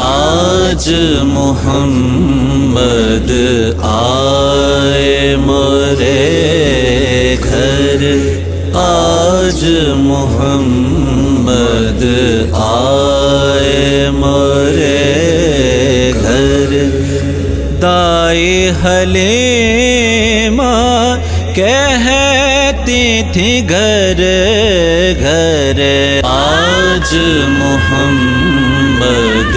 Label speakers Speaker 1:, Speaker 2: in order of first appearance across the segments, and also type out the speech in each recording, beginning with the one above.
Speaker 1: آج محمد آئے مرے گھر، آج محمد آئے مرے گھر، دائی حلیمہ کہتی تھی گھر گھر، آج محمد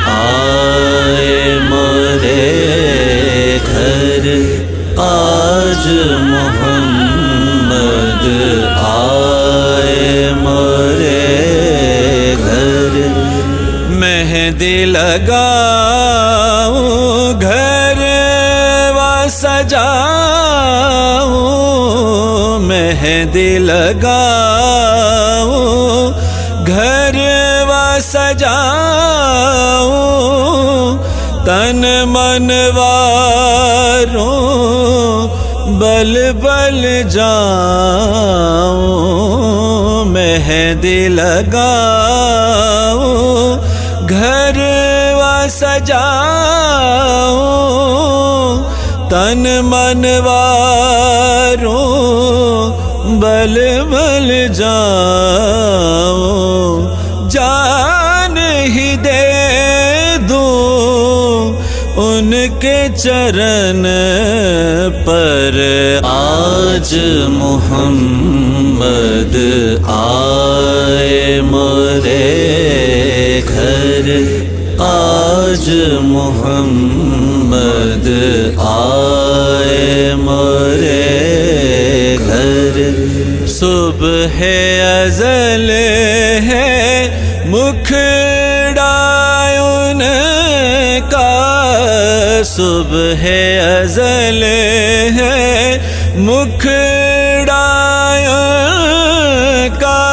Speaker 1: آئے مرے گھر، آج محمد آئے مرے گھر، مہندی لگاؤں گھر و سجاؤں، مہندی لگاؤں گھر و سجاؤں، تن منواروں بل بل جاؤں، مہندی لگاؤں گھر و سجاؤں، تن منواروں بل بل جاؤں، جان ہی دے دوں ان کے چرن پر، آج محمد آئے مرے گھر، آج محمد آئے مرے گھر، صبح ازل ہے مکھڑا ان کا، صبح ازل ہے مکھڑا ان کا،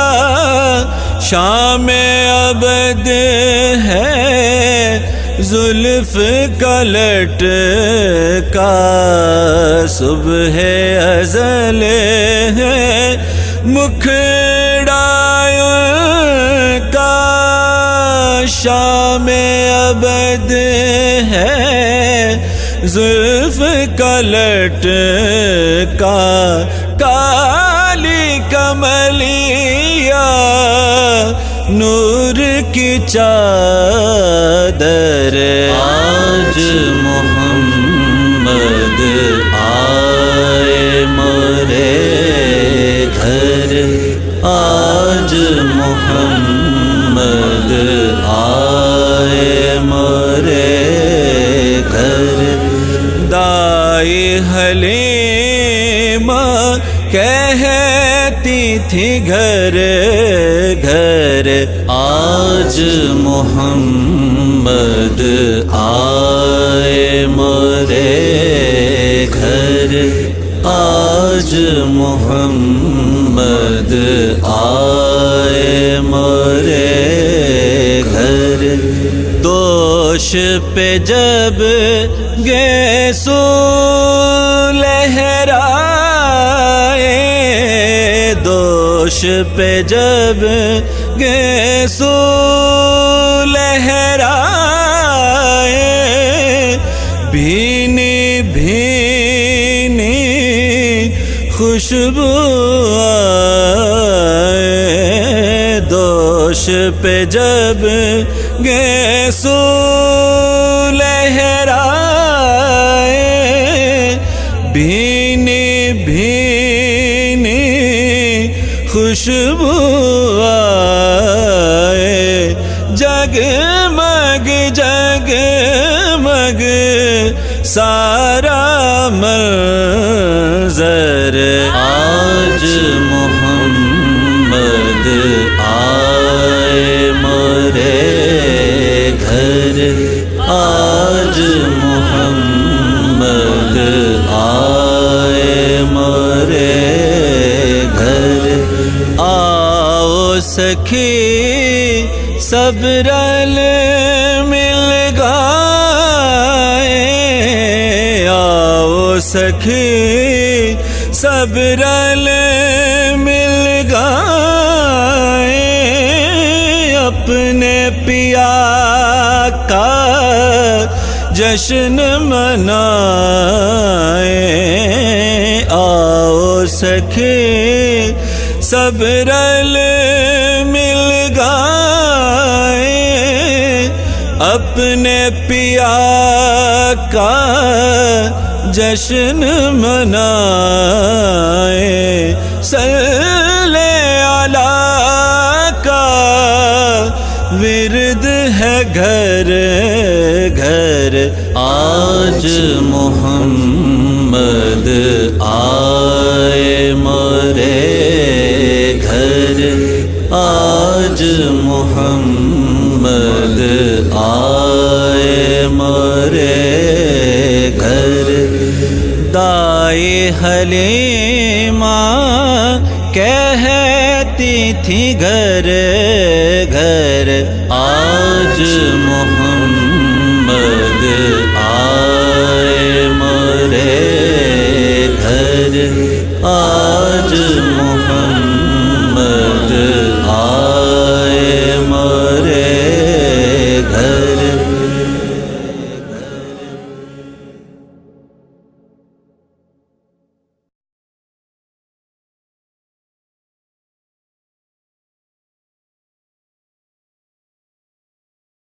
Speaker 1: شام ابد ہے زلف کا لٹکا، صبح ازل ہے مکھڑا ان کا، شام ابد ہے زلف کا لٹکا، کالی کملیہ نور کی چادر، آج محمد آئے مرے گھر، آج محمد آئے مرے گھر، دائی حلیمہ کہتی تھی گھر گھر، آج محمد آئے مرے گھر، آج محمد آئے مرے گھر، دوش پہ جب گیسو لہرائے، دوش پہ جب گیسو لہرائے، بھینی بھینی خوشبو آئے، دوش پہ جب گیسو لہرائے، بھینی بھینی خوشبو آئے، جگمگ جگمگ سارا منظر، آج محمد آئے مرے گھر، آج محمد آئے مرے گھر، آؤ سکھی سب رل مل گائے، آؤ سکھی سب رل مل گائے، اپنے پیا کا جشن منائیں، آؤ سخی سب رل مل گائیں، اپنے پیا کا جشن منائیں، صلی علیہ کا ورد ہے گھر گھر، آج محمد آئے مرے گھر، آج محمد آئے مرے گھر، دائے حلیمہ کہتی تھی گھر گھر، آج محمد آئے مرے گھر، آج